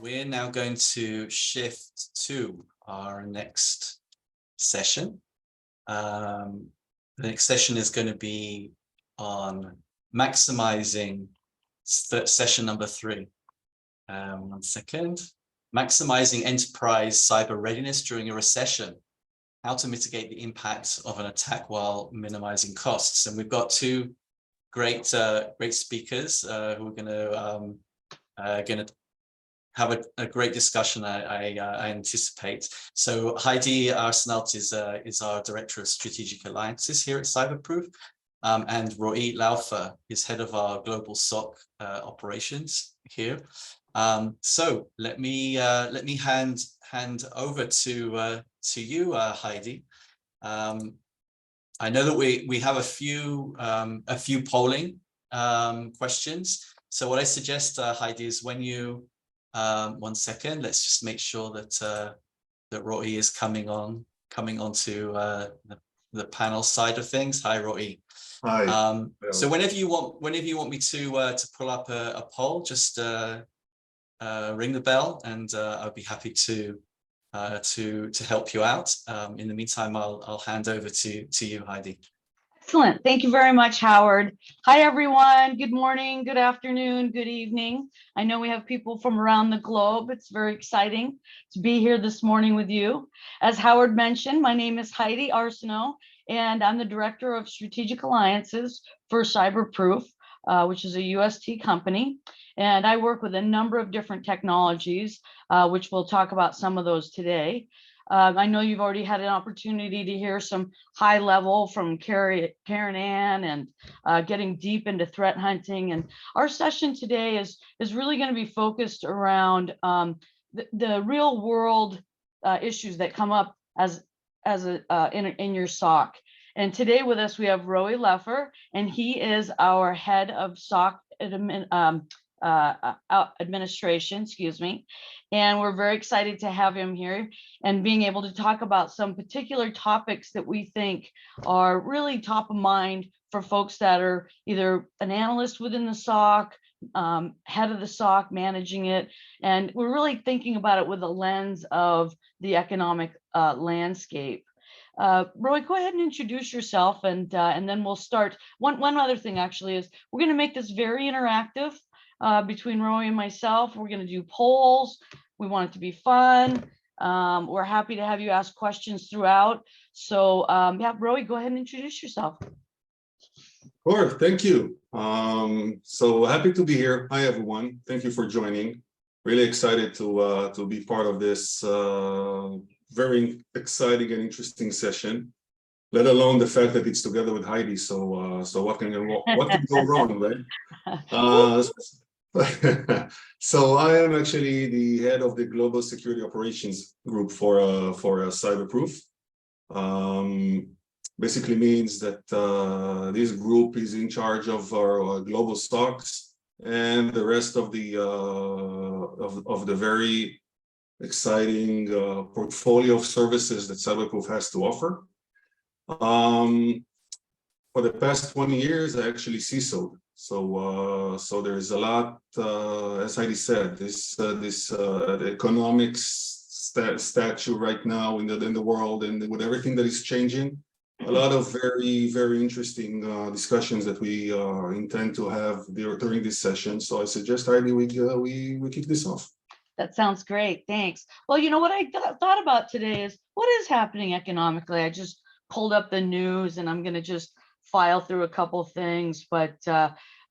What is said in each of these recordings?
we're now going to shift to our next session. The next session is going to be on maximizing session number 3. 1 second. Maximizing enterprise cyber readiness during a recession. How to mitigate the impact of an attack while minimizing costs. And we've got 2 great speakers who are going to have a great discussion. I anticipate. So Heidi Arsenault is our Director of Strategic Alliances here at CyberProof, and Roee Laufer is head of our global SOC operations here. So let me hand over to you, Heidi. I know that we have a few polling questions. So what I suggest, Heidi, is when you 1 second, let's just make sure that that Roee is coming onto the panel side of things. Hi, Roee. Hi. So whenever you want me to pull up a poll, just ring the bell, and I'll be happy to help you out. In the meantime, I'll hand over to you, Heidi. Excellent. Thank you very much, Howard. Hi, everyone. Good morning, good afternoon, good evening. I know we have people from around the globe. It's very exciting to be here this morning with you. As Howard mentioned, my name is Heidi Arsenault, and I'm the Director of Strategic Alliances for CyberProof, which is a UST company. And I work with a number of different technologies, which we'll talk about some of those today. I know you've already had an opportunity to hear some high level from Karen Ann and getting deep into threat hunting. And our session today is really going to be focused around the real world issues that come up in your SOC. And today with us, we have Roee Laufer, and he is our head of SOC administration, excuse me. And we're very excited to have him here and being able to talk about some particular topics that we think are really top of mind for folks that are either an analyst within the SOC, head of the SOC, managing it. And we're really thinking about it with a lens of the economic landscape. Roee, go ahead and introduce yourself, and then we'll start. One other thing actually is we're going to make this very interactive. Between Roee and myself, we're going to do polls. We want it to be fun. We're happy to have you ask questions throughout. So yeah, Roee, go ahead and introduce yourself. Sure, thank you. So happy to be here. Hi, everyone. Thank you for joining. Really excited to be part of this very exciting and interesting session. Let alone the fact that it's together with Heidi. So what can go wrong, right? So I am actually the head of the Global Security Operations Group for CyberProof. Basically means that this group is in charge of our global stocks and the rest of the very exciting portfolio of services that CyberProof has to offer. For the past 20 years, I actually CISO'd. So there's a lot, as Heidi said, the economics statue right now in the world, and with everything that is changing, a lot of very, very interesting discussions that we intend to have during this session. So I suggest, Heidi, we kick this off. That sounds great. Thanks. Well, you know what I thought about today is what is happening economically. I just pulled up the news, and I'm going to just file through a couple of things, but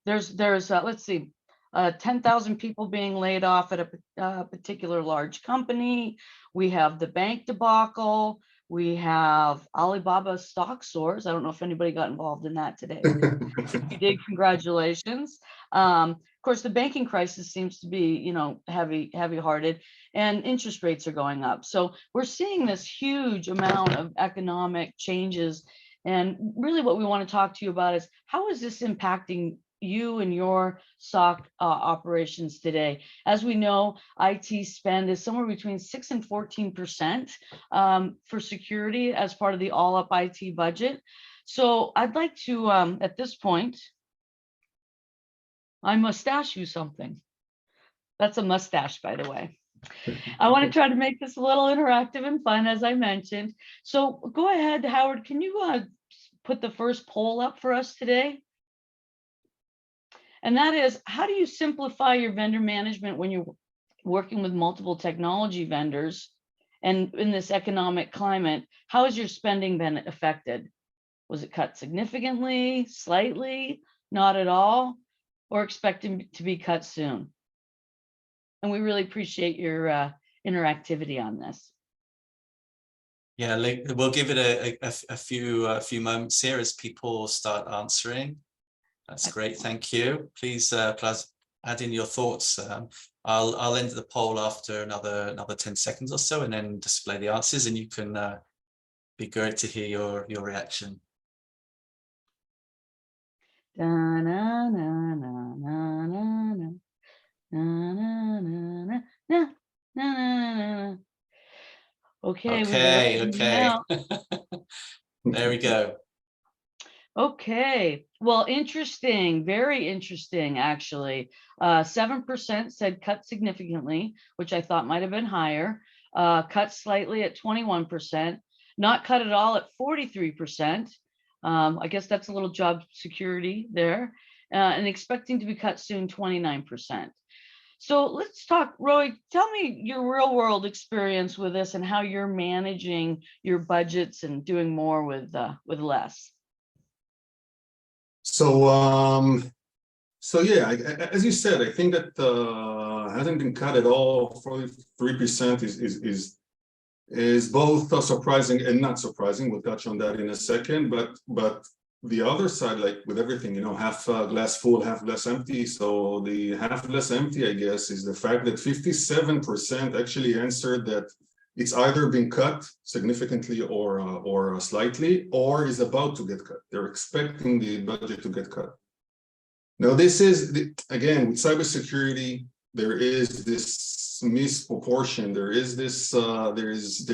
there's let's see, 10,000 people being laid off at a particular large company. We have the bank debacle. We have Alibaba stock soars. I don't know if anybody got involved in that today. If you did, congratulations. Of course, the banking crisis seems to be, heavy-hearted, and interest rates are going up. So we're seeing this huge amount of economic changes. And really what we want to talk to you about is how is this impacting you and your SOC operations today? As we know, IT spend is somewhere between 6 and 14% for security as part of the all-up IT budget. So I'd like to, at this point, I mustache you something. That's a mustache, by the way. I want to try to make this a little interactive and fun, as I mentioned. So go ahead, Howard, can you put the first poll up for us today? And that is, how do you simplify your vendor management when you're working with multiple technology vendors? And in this economic climate, how has your spending been affected? Was it cut significantly, slightly, not at all, or expecting to be cut soon? And we really appreciate your interactivity on this. Yeah, we'll give it a few moments here as people start answering. That's great, thank you. Please add in your thoughts. I'll end the poll after another 10 seconds or so, and then display the answers, and you can be great to hear your reaction. Da, na, na, na, na, na, na. Na, na, na, na, na, na, na. Okay, Okay. There we go. Okay, well, interesting, very interesting, actually. 7% said cut significantly, which I thought might have been higher. Cut slightly at 21%, not cut at all at 43%. I guess that's a little job security there, and expecting to be cut soon, 29%. So let's talk, Roee, tell me your real world experience with this and how you're managing your budgets and doing more with less. So, so yeah, as you said, I think that hasn't been cut at all. 43% is both surprising and not surprising. We'll touch on that in a second. But the other side, like with everything, half glass full, half glass empty. So the half glass empty, I guess, is the fact that 57% actually answered that it's either been cut significantly or slightly, or is about to get cut. They're expecting the budget to get cut. Now, this is, again, with cybersecurity, there is this misproportion. There is this, there's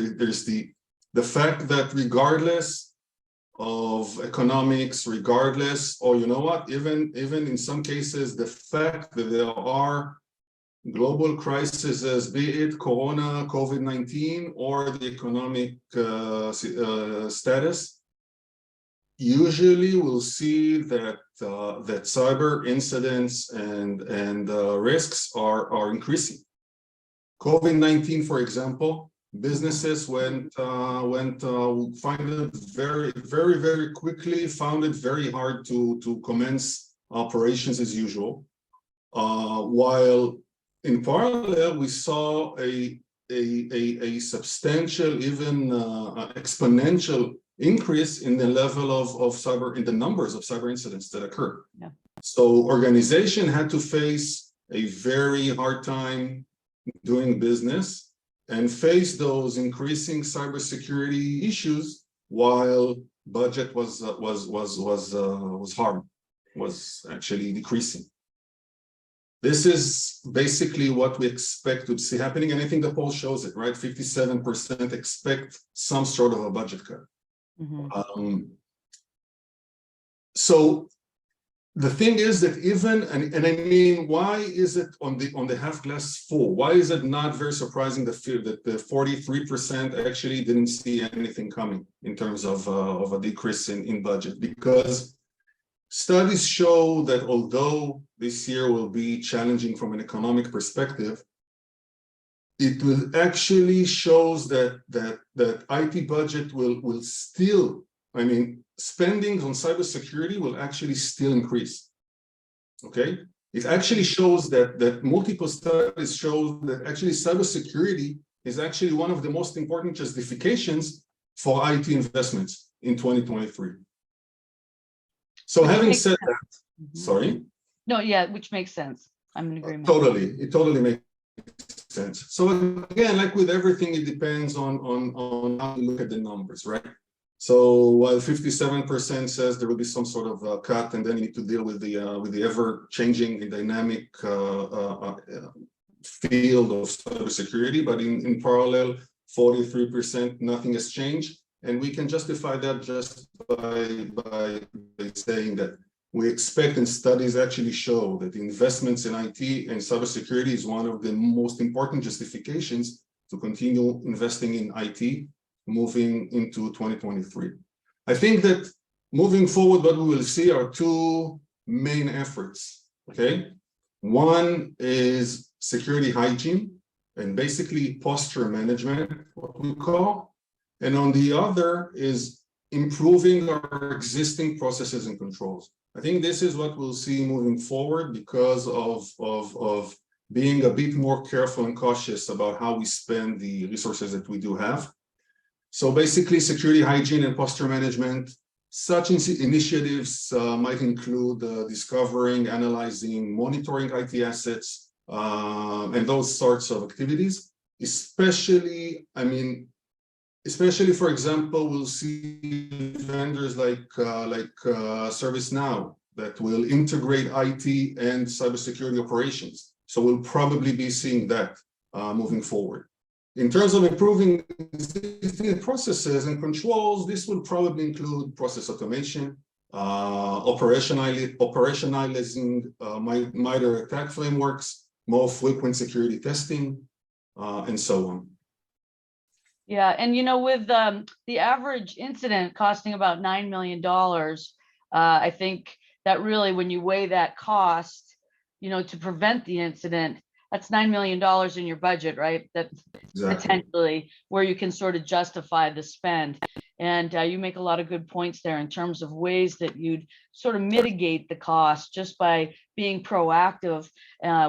the fact that regardless of economics, regardless, or you know what, even in some cases, the fact that there are global crises, be it Corona, COVID-19, or the economic status, usually we'll see that that cyber incidents and risks are increasing. COVID-19, for example, businesses found it very quickly, found it very hard to commence operations as usual, while in parallel, we saw a substantial, even exponential increase in the level of cyber, in the numbers of cyber incidents that occurred. Yeah. So organization had to face a very hard time doing business and face those increasing cybersecurity issues while budget was actually decreasing. This is basically what we expect to see happening, and I think the poll shows it, right? 57% expect some sort of a budget cut. Mm-hmm. So the thing is that even, and I mean, why is it on the half glass full? Why is it not very surprising that the 43% actually didn't see anything coming in terms of a decrease in budget? Because studies show that although this year will be challenging from an economic perspective, it will actually shows that IT budget will still, I mean, spending on cybersecurity will actually still increase. Okay, it actually shows that multiple studies show that actually cybersecurity is actually one of the most important justifications for IT investments in 2023. So having said that, sorry? No, yeah, which makes sense. I'm in agreement. Totally, it totally makes sense. So again, like with everything, it depends on how you look at the numbers, right? So while 57% says there will be some sort of cut, and then you need to deal with the ever-changing and dynamic field of cybersecurity, but in parallel, 43%, nothing has changed. And we can justify that just by saying that we expect, and studies actually show, that investments in IT and cybersecurity is one of the most important justifications to continue investing in IT moving into 2023. I think that moving forward, what we will see are two main efforts, okay? One is security hygiene and basically posture management, what we call, and on the other is improving our existing processes and controls. I think this is what we'll see moving forward because of being a bit more careful and cautious about how we spend the resources that we do have. So basically, security hygiene and posture management, such initiatives might include discovering, analyzing, monitoring IT assets, and those sorts of activities. Especially, for example, we'll see vendors like ServiceNow that will integrate IT and cybersecurity operations. So we'll probably be seeing that moving forward. In terms of improving existing processes and controls, this will probably include process automation, operationalizing MITRE attack frameworks, more frequent security testing, and so on. Yeah, and with the average incident costing about $9 million, I think that really, when you weigh that cost, to prevent the incident, that's $9 million in your budget, right? That Exactly. Potentially where you can sort of justify the spend. And you make a lot of good points there in terms of ways that you'd sort of mitigate the cost just by being proactive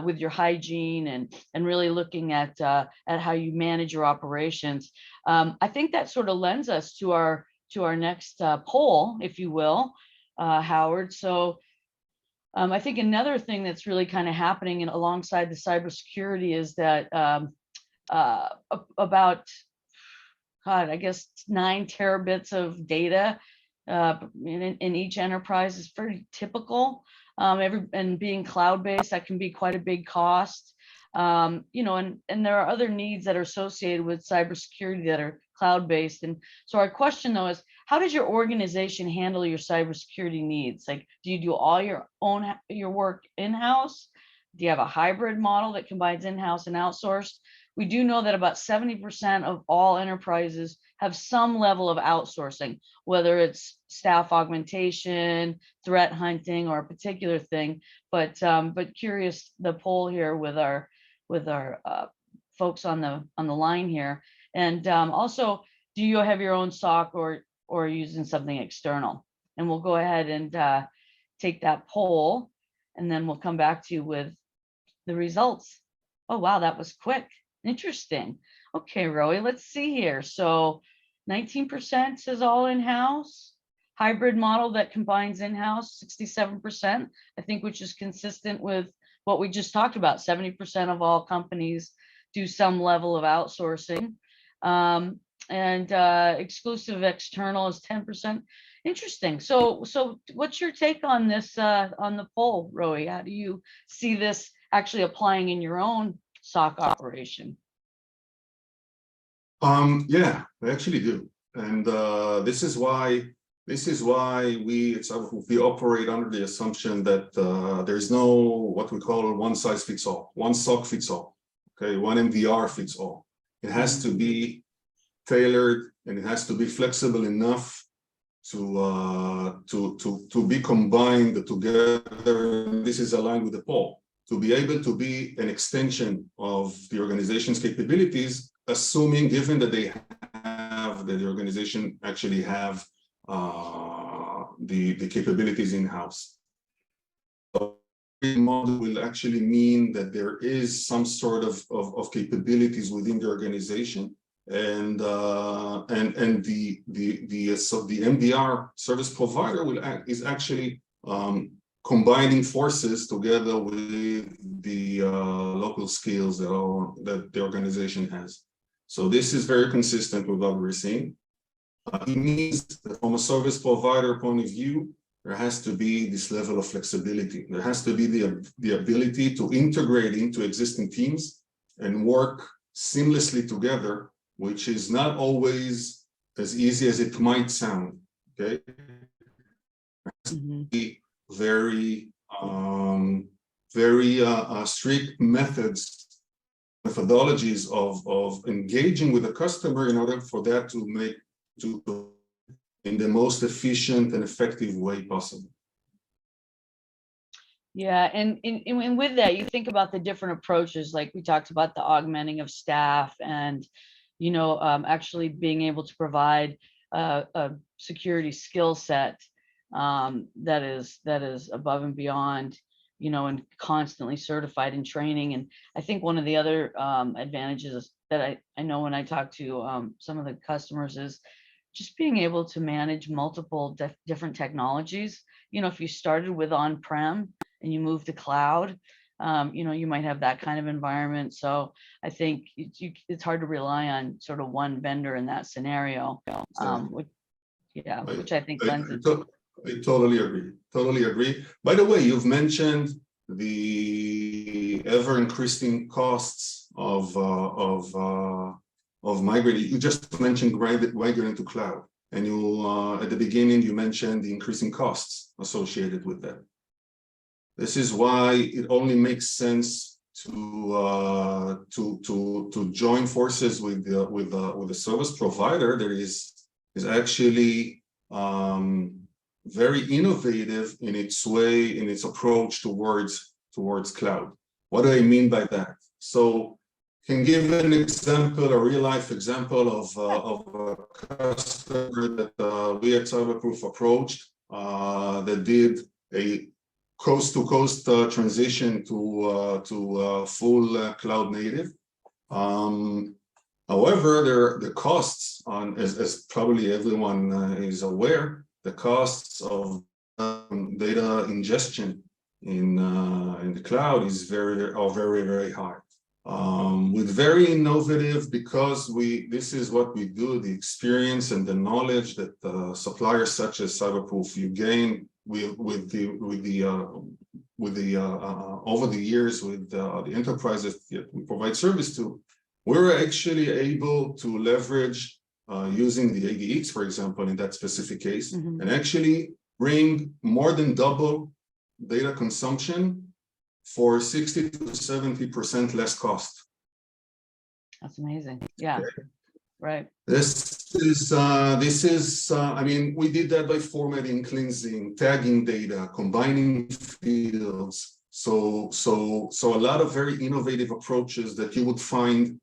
with your hygiene and really looking at how you manage your operations. I think that sort of lends us to our next poll, if you will, Howard. So I think another thing that's really kind of happening alongside the cybersecurity is that about, I guess 9 terabits of data in each enterprise is pretty typical. And being cloud-based, that can be quite a big cost. And there are other needs that are associated with cybersecurity that are cloud-based. And so our question though is, how does your organization handle your cybersecurity needs? Like, do you do all your work in-house? Do you have a hybrid model that combines in-house and outsourced? We do know that about 70% of all enterprises have some level of outsourcing, whether it's staff augmentation, threat hunting, or a particular thing. But curious, the poll here with our folks on the line here, and also, do you have your own SOC or using something external? And we'll go ahead and take that poll, and then we'll come back to you with the results. Oh wow, that was quick. Interesting. Okay, Roee, let's see here. So 19% says all in-house, hybrid model that combines in-house, 67%, I think, which is consistent with what we just talked about. 70% of all companies do some level of outsourcing. And exclusive external is 10%. Interesting. So what's your take on this, on the poll, Roee? How do you see this actually applying in your own SOC operation? Yeah, I actually do. And this is why we at CyberProof, we operate under the assumption that there's no what we call one size fits all, one SOC fits all, okay, one MDR fits all. It has to be tailored and it has to be flexible enough to be combined together. This is aligned with the poll, to be able to be an extension of the organization's capabilities, assuming, given that the organization actually have the capabilities in-house. So the model will actually mean that there is some sort of capabilities within the organization, and the MDR service provider is actually combining forces together with the local skills that the organization has. So this is very consistent with what we're seeing. It means that from a service provider point of view, there has to be this level of flexibility. There has to be the ability to integrate into existing teams and work seamlessly together, which is not always as easy as it might sound, okay? There has to be very strict methodologies of engaging with the customer in order for that to make in the most efficient and effective way possible. Yeah, and with that, you think about the different approaches, like we talked about the augmenting of staff and, actually being able to provide a security skill set that is above and beyond, and constantly certified in training. And I think one of the other advantages that I know when I talk to some of the customers is just being able to manage multiple different technologies. If you started with on-prem and you move to cloud, you might have that kind of environment. So I think it's hard to rely on sort of one vendor in that scenario, which I think lends it. I totally agree. Totally agree. By the way, you've mentioned the ever increasing costs of migrating. You just mentioned migrating to cloud, and you at the beginning you mentioned the increasing costs associated with that. This is why it only makes sense to join forces with the service provider that is actually very innovative in its way, in its approach towards cloud. What do I mean by that? So, can give an example, a real life example of a customer that we at CyberProof approached that did a coast-to-coast transition to full cloud native. However, the costs on, as probably everyone is aware, the costs of data ingestion in the cloud is very high. With very innovative, because this is what we do, the experience and the knowledge that suppliers such as CyberProof you gain over the years with the enterprises that we provide service to, we're actually able to leverage using the ADX, for example, in that specific case, and actually bring more than double data consumption for 60 to 70% less cost. That's amazing. Yeah. Okay. Right. This is, I mean, we did that by formatting, cleansing, tagging data, combining fields. So a lot of very innovative approaches that you would find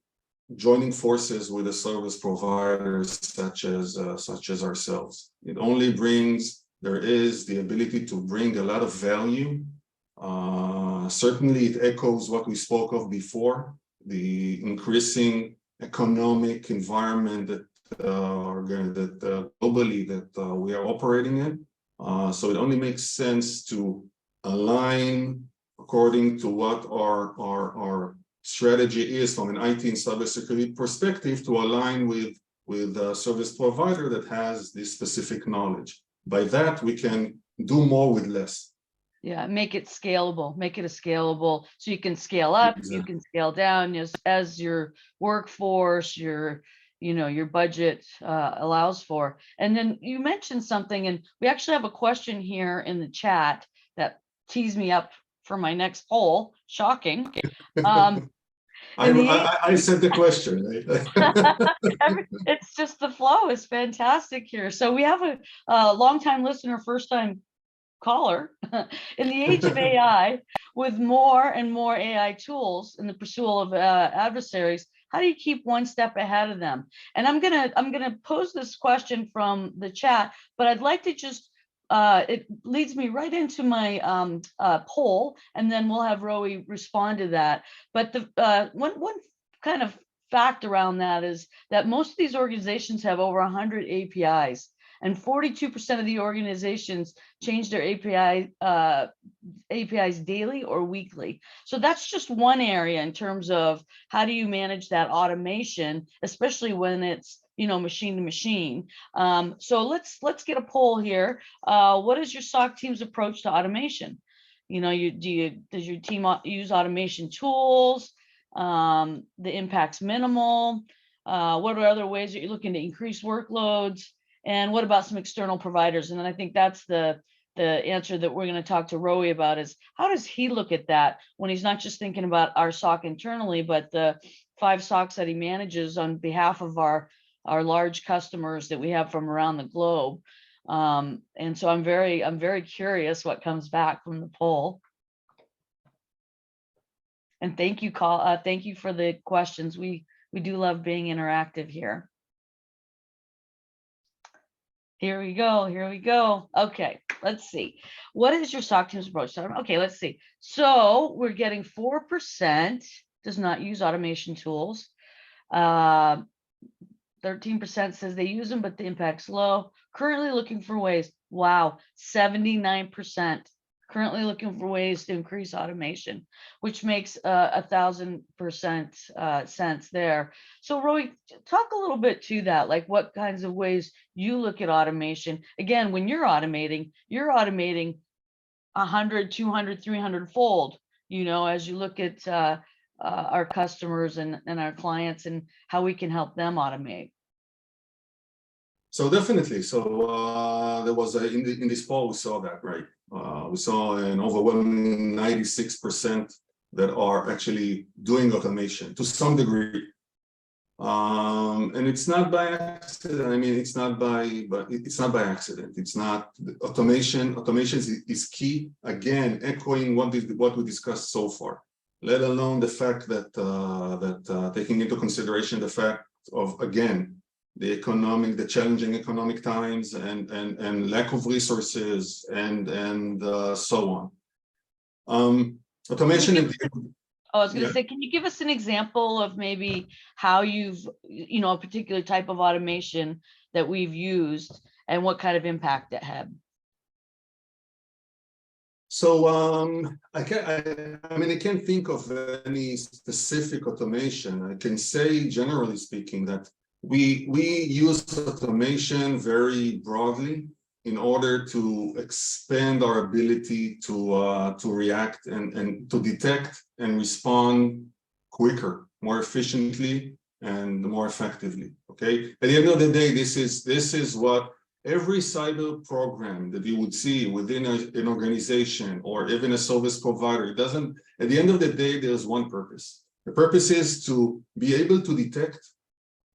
joining forces with a service providers such as ourselves. It only brings, there is the ability to bring a lot of value. Certainly it echoes what we spoke of before, the increasing economic environment that globally that we are operating in. So it only makes sense to align according to what our strategy is from an IT and cybersecurity perspective, to align with a service provider that has this specific knowledge. By that, we can do more with less. Yeah, make it scalable, make it scalable so you can scale up, exactly. You can scale down as your workforce, your budget allows for. And then you mentioned something, and we actually have a question here in the chat that tees me up for my next poll. Shocking. I said the question. It's just the flow is fantastic here. So we have a longtime listener, first time caller. In the age of AI, with more and more AI tools in the pursuit of adversaries, how do you keep one step ahead of them? And I'm gonna pose this question from the chat, but I'd like to just it leads me right into my poll, and then we'll have Roee respond to that. But the one kind of fact around that is that most of these organizations have over 100 APIs. And 42% of the organizations change their APIs daily or weekly. So that's just one area in terms of how do you manage that automation, especially when it's machine to machine. So let's get a poll here. What is your SOC team's approach to automation? Does your team use automation tools? The impact's minimal. What are other ways that you're looking to increase workloads? And what about some external providers? And then I think that's the answer that we're going to talk to Roee about is, how does he look at that when he's not just thinking about our SOC internally, but the 5 SOCs that he manages on behalf of our large customers that we have from around the globe. And so I'm very curious what comes back from the poll. And thank you, thank you for the questions. We do love being interactive here. Here we go. Here we go. Okay, let's see. What is your SOC team's approach? Okay, let's see. So we're getting 4% does not use automation tools. 13% says they use them, but the impact's low. Currently looking for ways. Wow, 79%. Currently looking for ways to increase automation, which makes 1,000% sense there. So Roee, talk a little bit to that, like what kinds of ways you look at automation. Again, when you're automating 100, 200, 300 fold, you know, as you look at our customers and our clients and how we can help them automate. So definitely. So there was in this poll, we saw that, right? We saw an overwhelming 96% that are actually doing automation to some degree. And it's not by accident. I mean, it's not by accident. It's not automation. Automation is key. Again, echoing what we discussed so far, let alone the fact that taking into consideration the fact of, again, the challenging economic times and lack of resources and so on. Automation. I was going to say, can you give us an example of maybe how you've, you know, a particular type of automation that we've used and what kind of impact it had? So I mean, I can't think of any specific automation. I can say, generally speaking, that we use automation very broadly in order to expand our ability to react and to detect and respond quicker, more efficiently, and more effectively. Okay. At the end of the day, this is what every cyber program that you would see within an organization or even a service provider, it doesn't. At the end of the day, there's one purpose. The purpose is to be able to detect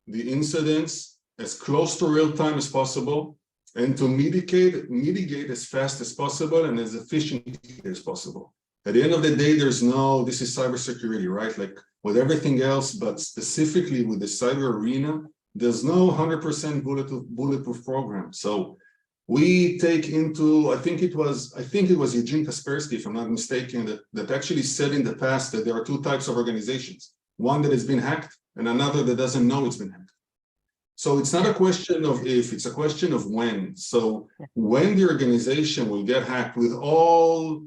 the incidents as close to real time as possible and to mitigate as fast as possible and as efficiently as possible. At the end of the day, this is cybersecurity, right? Like with everything else, but specifically with the cyber arena, there's no 100% bulletproof program. So we take into, I think it was Eugene Kaspersky, if I'm not mistaken, that actually said in the past that there are 2 types of organizations, one that has been hacked and another that doesn't know it's been hacked. So it's not a question of if, it's a question of when. So when the organization will get hacked, with all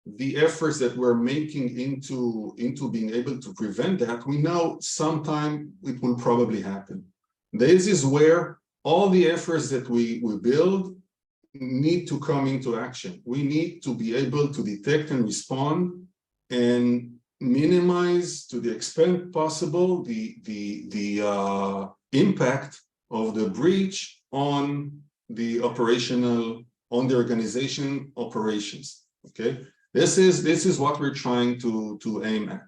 the efforts that we're making into being able to prevent that, we know sometime it will probably happen. This is where all the efforts that we build need to come into action. We need to be able to detect and respond and minimize to the extent possible the impact of the breach on the organization operations. Okay, this is what we're trying to aim at.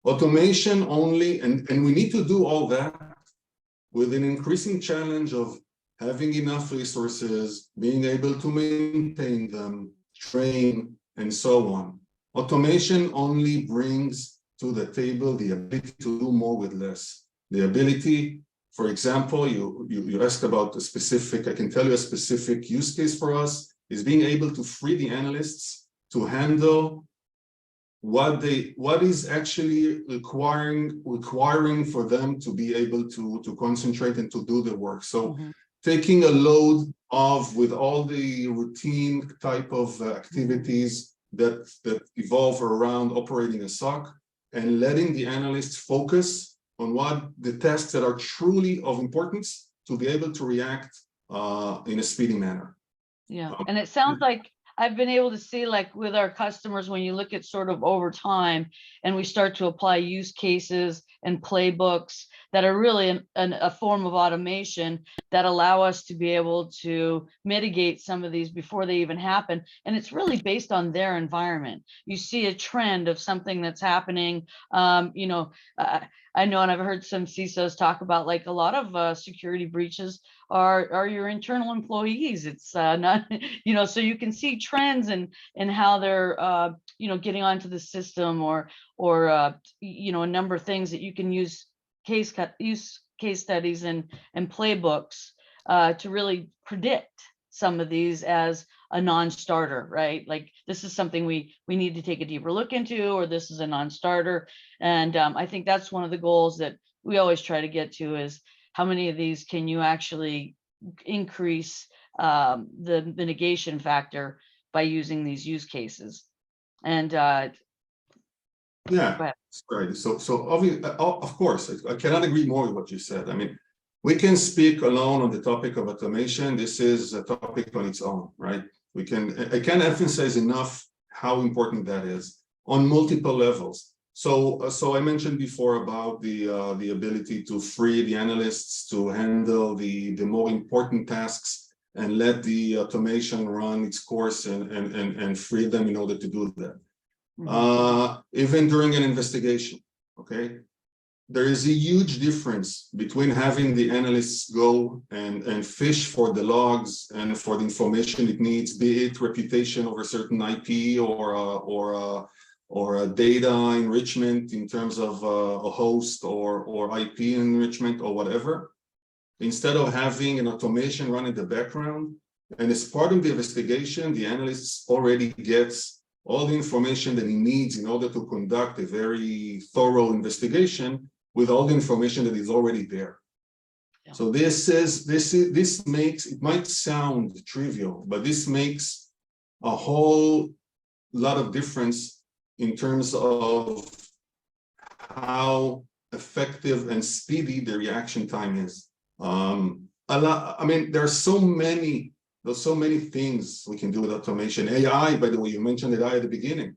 Automation only, and we need to do all that with an increasing challenge of having enough resources, being able to maintain them, train, and so on. Automation only brings to the table the ability to do more with less. The ability, for example, you asked about a specific, I can tell you a specific use case for us, is being able to free the analysts to handle what is actually requiring for them to be able to concentrate and to do the work. So taking a load off with all the routine type of activities that evolve around operating a SOC and letting the analysts focus on what the tasks that are truly of importance to be able to react in a speedy manner. Yeah, and it sounds like I've been able to see, like with our customers, when you look at sort of over time and we start to apply use cases and playbooks, that are really a form of automation that allow us to be able to mitigate some of these before they even happen. And it's really based on their environment. You see a trend of something that's happening. You know, I know, and I've heard some CISOs talk about, like, a lot of security breaches are your internal employees. It's not, you know, so you can see trends and how they're you know, getting onto the system, or you know, a number of things that you can use case studies and playbooks to really predict some of these as a non-starter, right? Like, this is something we need to take a deeper look into, or this is a non-starter. And I think that's one of the goals that we always try to get to, is how many of these can you actually increase the mitigation factor by using these use cases. And Yeah, go ahead. right. So obviously, of course, I cannot agree more with what you said. I mean, we can speak alone on the topic of automation. This is a topic on its own, right? I can't emphasize enough how important that is on multiple levels. So I mentioned before about the ability to free the analysts to handle the more important tasks and let the automation run its course and free them in order to do that. Even during an investigation, okay? There is a huge difference between having the analysts go and fish for the logs and for the information it needs, be it reputation over certain IP or a data enrichment in terms of a host or IP enrichment or whatever, instead of having an automation run in the background. And as part of the investigation, the analyst already gets all the information that he needs in order to conduct a very thorough investigation with all the information that is already there. Yeah. So this makes, it might sound trivial, but this makes a whole lot of difference in terms of how effective and speedy the reaction time is. I mean, there's so many things we can do with automation. AI, by the way, you mentioned AI at the beginning.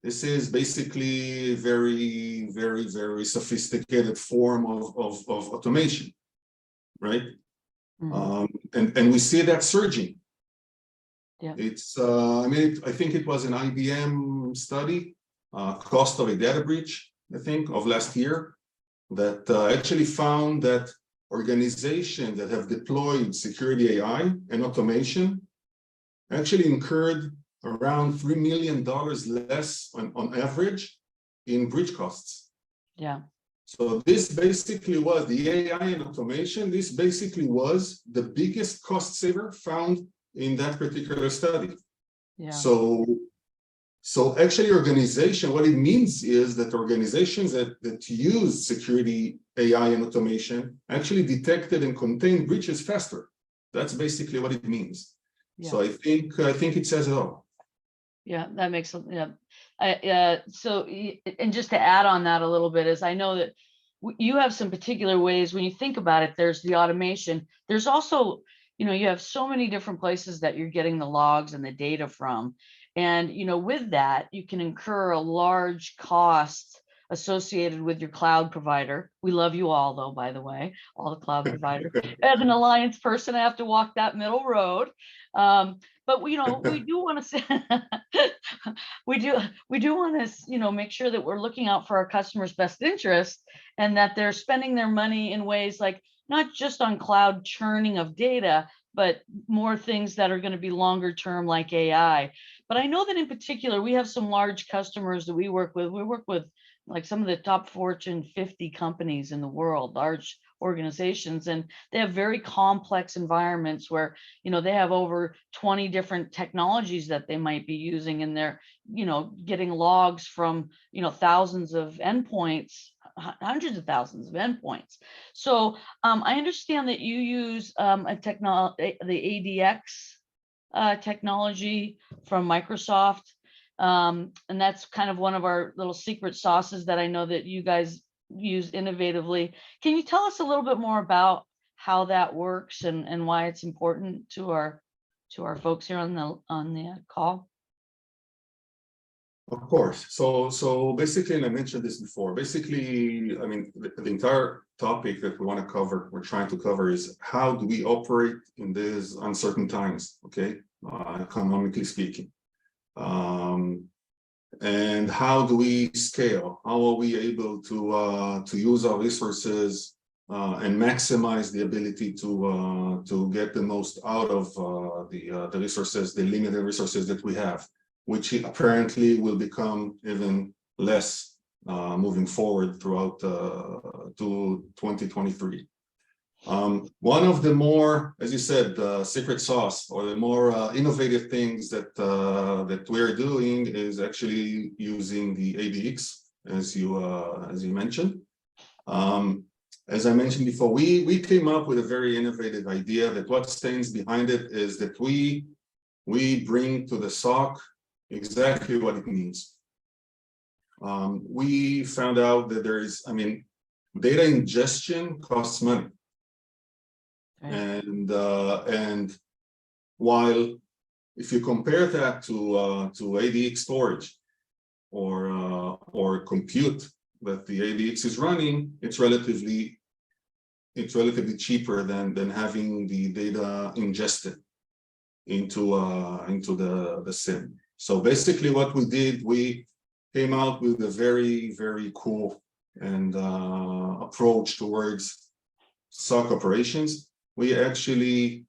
This is basically a very, very, very sophisticated form of automation, right? And we see that surging. Yeah. It's, I mean, I think it was an IBM study, cost of a data breach, I think, of last year, that actually found that organizations that have deployed security AI and automation actually incurred around $3 million less on average in breach costs. Yeah. So this basically was the AI and automation. This basically was the biggest cost saver found in that particular study. Yeah. So actually organization, what it means is that organizations that use security AI and automation actually detected and contained breaches faster. That's basically what it means. Yeah. So I think it says it all. Yeah, that makes, yeah. So, and just to add on that a little bit, is I know that you have some particular ways when you think about it. There's the automation. There's also, you know, you have so many different places that you're getting the logs and the data from. And, you know, with that, you can incur a large cost associated with your cloud provider. We love you all, though, by the way, all the cloud providers. As an alliance person, I have to walk that middle road. But you know, we do want to say, we do want to, you know, make sure that we're looking out for our customers' best interest, and that they're spending their money in ways like not just on cloud churning of data, but more things that are going to be longer term, like AI. But I know that in particular, we have some large customers that we work with. We work with like some of the top Fortune 50 companies in the world, large organizations, and they have very complex environments where, you know, they have over 20 different technologies that they might be using, and they're, you know, getting logs from, you know, thousands of endpoints, hundreds of thousands of endpoints. So I understand that you use a technology, the ADX technology from Microsoft. And that's kind of one of our little secret sauces that I know that you guys use innovatively. Can you tell us a little bit more about how that works and why it's important to our folks here on the call? Of course. So basically, and I mentioned this before, basically, I mean, the entire topic that we want to cover, we're trying to cover is how do we operate in these uncertain times, okay, economically speaking. And how do we scale? How are we able to use our resources and maximize the ability to get the most out of the resources, the limited resources that we have, which apparently will become even less moving forward throughout to 2023. One of the more, as you said, secret sauce or the more innovative things that that we're doing is actually using the ADX, as you mentioned. As I mentioned before, we came up with a very innovative idea that what stands behind it is that we bring to the SOC exactly what it needs. We found out that there is, I mean, data ingestion costs money. And while if you compare that to ADX storage or compute that the ADX is running, it's relatively cheaper than having the data ingested into the SIM. So basically, what we did, we came out with a very, very cool and approach towards SOC operations. We actually,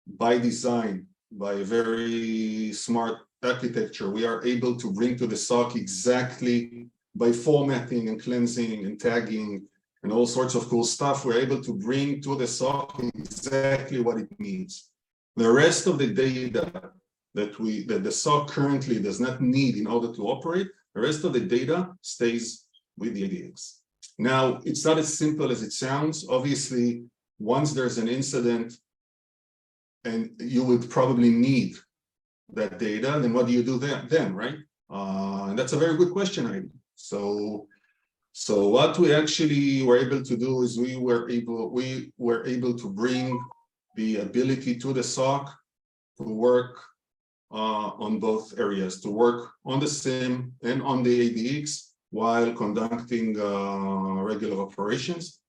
by design, by a very smart architecture, we are able to bring to the SOC exactly by formatting and cleansing and tagging and all sorts of cool stuff. We're able to bring to the SOC exactly what it needs. The rest of the data that the SOC currently does not need in order to operate, the rest of the data stays with the ADX. Now, it's not as simple as it sounds. Obviously, once there's an incident and you would probably need that data, then what do you do then, right? And that's a very good question, Heidi. So what we actually were able to do is we were able to bring the ability to the SOC to work on both areas, to work on the SIM and on the ADX while conducting regular operations.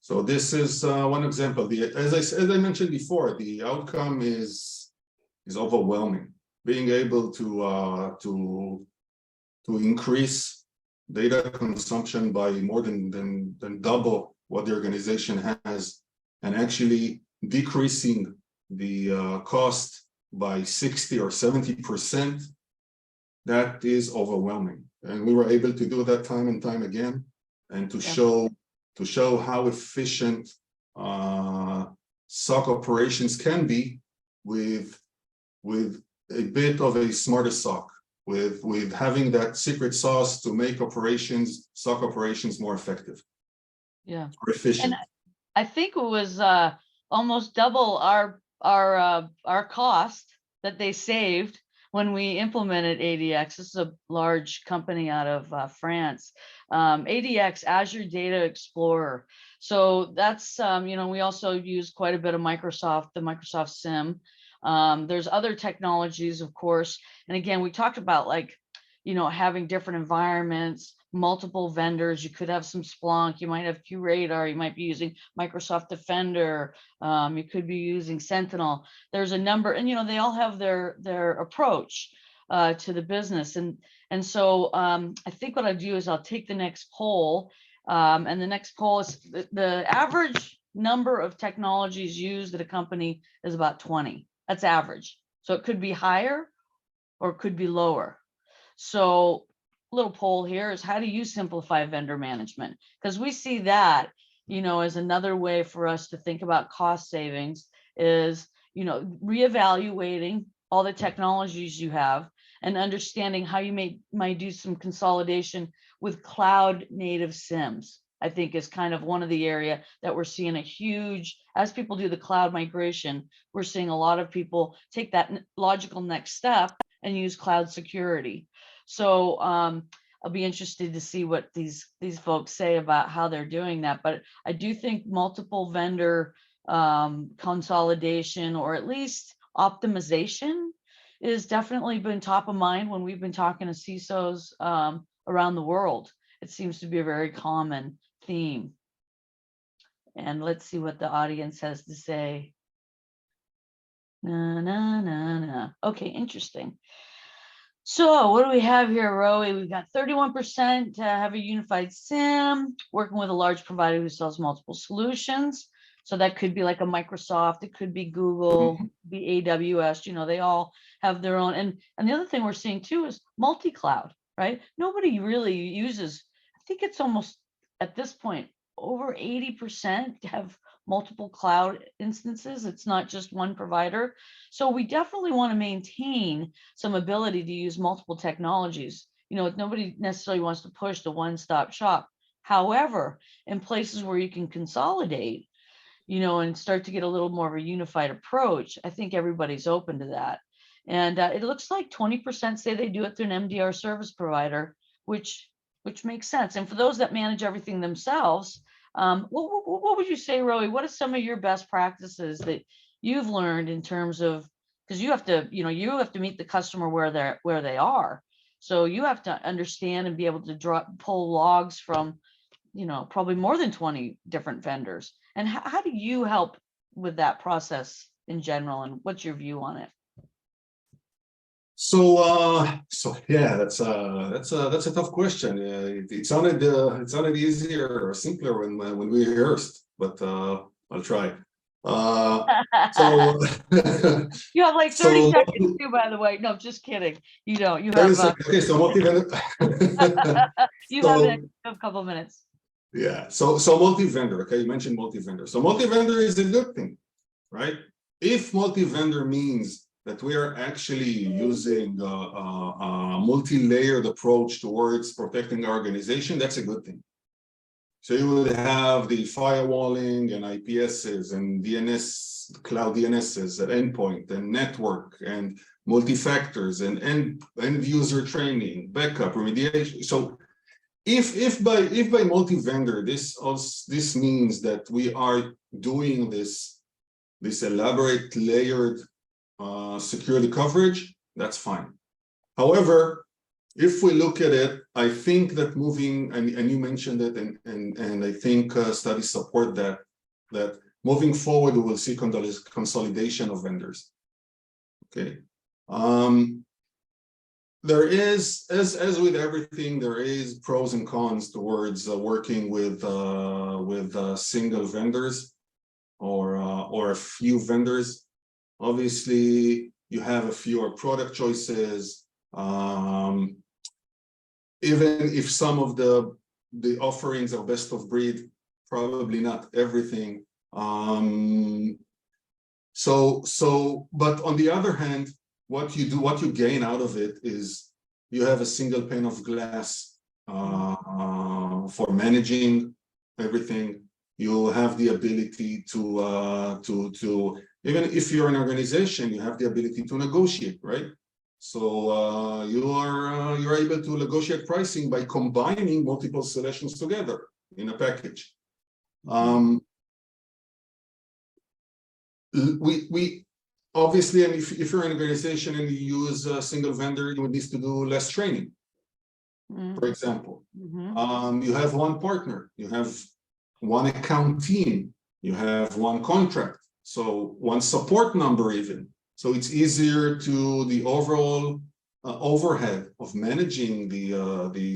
So this is one example. As I mentioned before, the outcome is overwhelming. Being able to increase data consumption by more than double what the organization has, and actually decreasing the cost by 60 or 70%, that is overwhelming. And we were able to do that time and time again, and to show how efficient SOC operations can be with a bit of a smarter SOC, with having that secret sauce to make SOC operations more effective. Yeah. More efficient. And I think it was almost double our cost that they saved when we implemented ADX. This is a large company out of France. ADX, Azure Data Explorer. So that's, we also use quite a bit of Microsoft, the Microsoft SIM. There's other technologies, of course. And again, we talked about having different environments, multiple vendors. You could have some Splunk, you might have QRadar, you might be using Microsoft Defender, you could be using Sentinel. There's a number, and they all have their approach to the business. And so I think what I'll do is I'll take the next poll, and the next poll is the average number of technologies used at a company is about 20. That's average. So it could be higher or it could be lower. So little poll here is, how do you simplify vendor management? Because we see that, as another way for us to think about cost savings is, reevaluating all the technologies you have and understanding how you might do some consolidation with cloud native SIMs. I think is kind of one of the area that we're seeing a huge, as people do the cloud migration, we're seeing a lot of people take that logical next step and use cloud security. So I'll be interested to see what these folks say about how they're doing that. But I do think multiple vendor consolidation, or at least optimization, is definitely been top of mind when we've been talking to CISOs around the world. It seems to be a very common theme. And let's see what the audience has to say. Okay, interesting. So what do we have here, Roee? We've got 31% have a unified SIM, working with a large provider who sells multiple solutions. So that could be like a Microsoft, it could be Google, be AWS, you know, they all have their own. And the other thing we're seeing too is multi-cloud, right? Nobody really uses, I think it's almost at this point, over 80% have multiple cloud instances. It's not just one provider. So we definitely want to maintain some ability to use multiple technologies. You know, nobody necessarily wants to push the one-stop shop. However, in places where you can consolidate, you know, and start to get a little more of a unified approach, I think everybody's open to that. And it looks like 20% say they do it through an MDR service provider, which makes sense. And for those that manage everything themselves, what would you say, Roee? What are some of your best practices that you've learned in terms of, because you have to, you know, you have to meet the customer where they are. So you have to understand and be able to pull logs from, you know, probably more than 20 different vendors. And how do you help with that process in general? And what's your view on it? So yeah, that's a tough question. It sounded easier or simpler when we rehearsed, but I'll try. So you have like 30 so, seconds too, by the way. No, just kidding. You don't. You 30 have. seconds. Okay, so multi-vendor. You So, have a couple minutes. yeah. So multi-vendor. Okay, you mentioned multi-vendor. So multi-vendor is a good thing, right? If multi-vendor means that we are actually using a multi-layered approach towards protecting our organization, that's a good thing. So you would have the firewalling and IPSs and DNS, cloud DNSs at endpoint and network and multi-factors and end user training, backup, remediation. So if by multi-vendor, this means that we are doing this elaborate layered security coverage, that's fine. However, if we look at it, I think that moving, and you mentioned it, and I think studies support that moving forward, we will see consolidation of vendors. Okay. There is, as with everything, there is pros and cons towards working with single vendors or a few vendors. Obviously, you have a fewer product choices. Even if some of the offerings are best of breed, probably not everything. But on the other hand, what you gain out of it is you have a single pane of glass for managing everything. You have the ability to even if you're an organization, you have the ability to negotiate, right? So you're able to negotiate pricing by combining multiple solutions together in a package. We obviously, and if you're an organization and you use a single vendor, you would need to do less training. For example, you have one partner, you have one account team, you have one contract, so one support number even. So it's easier to the overall overhead of managing the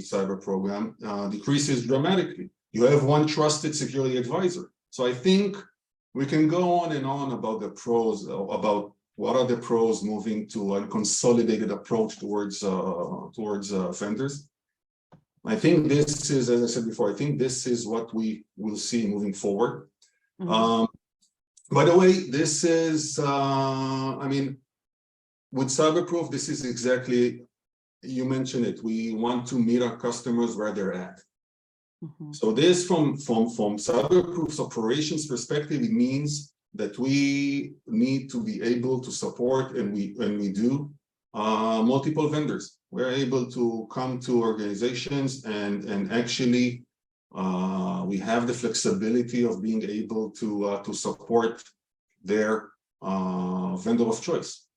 cyber program decreases dramatically. You have one trusted security advisor. So I think we can go on and on about the pros, about what are the pros moving to a consolidated approach towards vendors. I think this is, as I said before, I think this is what we will see moving forward. By the way, this is, I mean, with CyberProof, this is exactly, you mentioned it, we want to meet our customers where they're at. So this from CyberProof's operations perspective, it means that we need to be able to support, and we do, multiple vendors. We're able to come to organizations and actually we have the flexibility of being able to support their vendor of choice.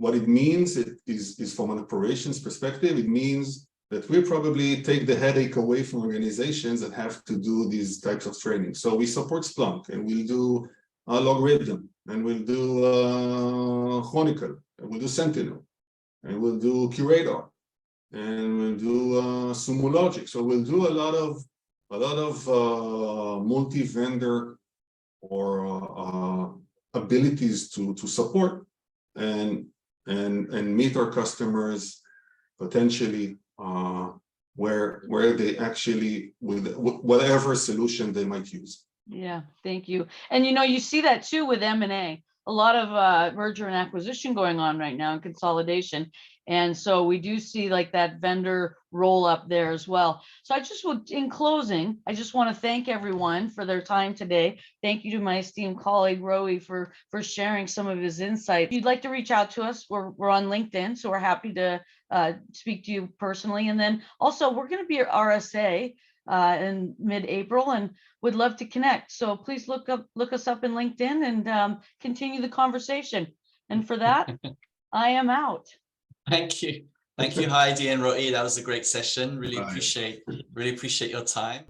what it means is from an operations perspective, it means that we probably take the headache away from organizations that have to do these types of training. So we support Splunk, and we'll do Logarithm, and we'll do Chronicle, and we'll do Sentinel, and we'll do Curator, and we'll do Sumo Logic. So we'll do a lot of multi-vendor or abilities to support and meet our customers potentially where they actually, with whatever solution they might use. Yeah, thank you. And you see that too with M&A. A lot of merger and acquisition going on right now and consolidation. And so we do see like that vendor roll up there as well. So I just would, in closing, I just want to thank everyone for their time today. Thank you to my esteemed colleague Roee for sharing some of his insight. If you'd like to reach out to us, we're on LinkedIn, so we're happy to speak to you personally. And then also we're going to be at RSA in mid-April and would love to connect. So please look us up in LinkedIn and continue the conversation. And for that, I am out. Thank you. Thank you, Heidi and Roee. That was a great session. Really Right. appreciate your time.